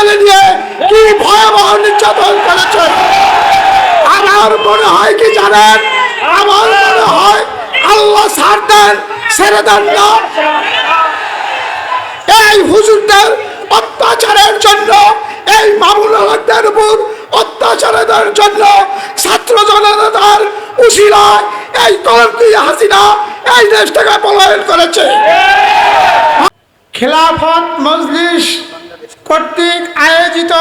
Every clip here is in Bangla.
জেলে নিয়ে কি ভয়াবহ নির্যাতন করেছে। আমার মনে হয় কি জানেন, আমার মনে হয় আল্লাহ ছাড় দেন, ছেড়ে দেন না। এই হুজুরদের অত্যাচারের জন্য, এই মামুনুল হকদের উপর অত্যাচারের জন্য ছাত্র জনতার উশিলায় এই কলঙ্কি হাসিনা এই দেশ থেকে পলায়ন করেছে। খেলাফত মজলিস কর্তৃক আয়োজিত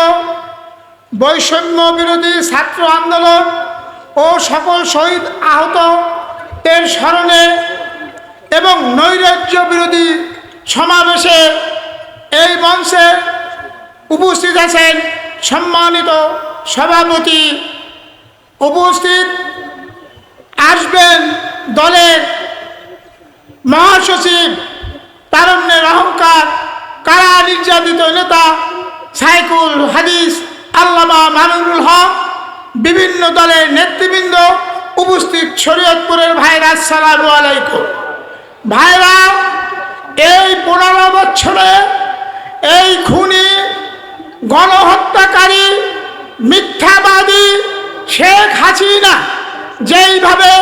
বৈষম্য বিরোধী ছাত্র আন্দোলন ও সকল শহীদ আহত এর স্মরণে এবং নৈরাজ্য বিরোধী সমাবেশে এই মঞ্চে উপস্থিত আছেন সম্মানিত সভাপতি, উপস্থিত আসবেন দলের মহাসচিব, তারুণ্যের অহংকার, কারা নির্যাতিত নেতা সাইকুল হাদিস আল্লামা মামুনুল হক, বিভিন্ন দলের নেতৃবৃন্দ উপস্থিত, শরীয়তপুরের ভাইরা, আসসালামু আলাইকুম। ভাইরা, এই 15 বছরে এই খুনি, গণহত্যাকারী, মিথ্যাবাদী শেখ হাসিনা যেইভাবে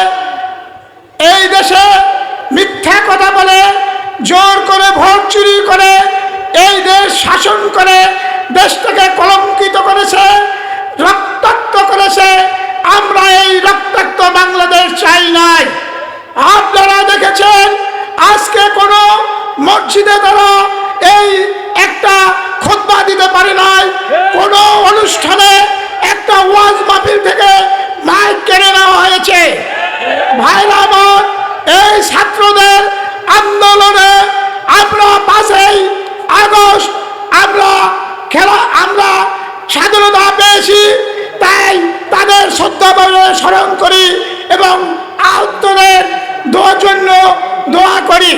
এই দেশে মিথ্যা কথা বলে, জোর করে ভোট চুরি করে এই দেশ শাসন করে দেশটাকে কলঙ্কিত করেছে, রক্তাক্ত করেছে, আমরা এই রক্তাক্ত বাংলাদেশ চাই নাই। আপনারা দেখেছেন আজকে কোনো মসজিদে তারা এই একটা খুতবা দিতে পারে নাই, কোনো অনুষ্ঠানে একটা ওয়াজ মাহফিল থেকে মাইক কেড়ে নেওয়া হয়েছে। ভাইরা আমার, এই ছাত্রদের আন্দোলনে আমরা 5ই আগস্ট আমরা স্বাধীনতা পেয়েছি, তাই তাদের শ্রদ্ধাভাবে স্মরণ করি এবং আহতদের জন্য দোয়া করি।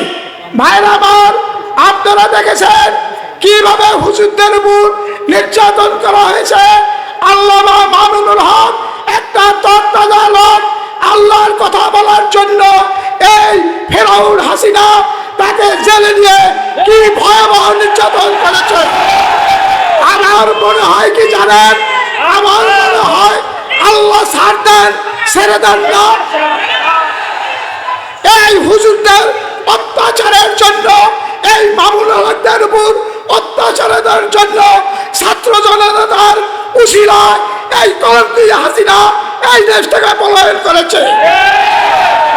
ভাইরা আমার, আপনারা দেখেছেন কিভাবে হুজুরদের উপর নির্যাতন করা হয়েছে। আল্লামা মামুনুল হক একটা তরতাজা লোক, আল্লাহর কথা বলার জন্য এই ফেরাউন হাসিনা তাকে জেলে নিয়ে কি ভয়াবহ নির্যাতন করেছে। আমার মনে হয় কি জানেন, আমার মনে হয় আল্লাহ ছাড় দেন, ছেড়ে দেন না। এই হুজুরদের অত্যাচারের জন্য, এই মামুনুল হকদের উপর অত্যাচারের জন্য ছাত্র জনতার উশিলায় এই কলঙ্কি হাসিনা এই দেশ থেকে পলায়ন করেছে।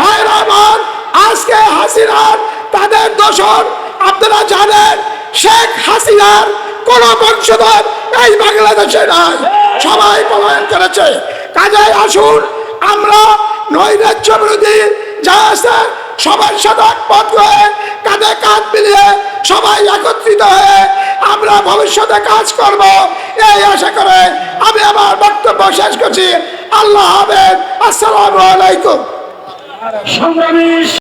ভাইরা আমার, আজকে হাসিনার তাদের দোষর আপনারা জানেন, শেখ হাসিনার কোন বংশধর এই বাংলাদেশে নাই, সবাই পলায়ন করেছে। কাজেই আসুন আমরা নৈরাজ্য বিরোধী যা আছে সবার সাথে একমত হয়ে, কাঁধে কাঁধ মিলিয়ে সবাই একত্রিত হয়ে আমরা ভবিষ্যতে কাজ করব, এই আশা করে আমি আমার বক্তব্য শেষ করছি। আল্লাহ হাফেজ, আসসালামু আলাইকুম।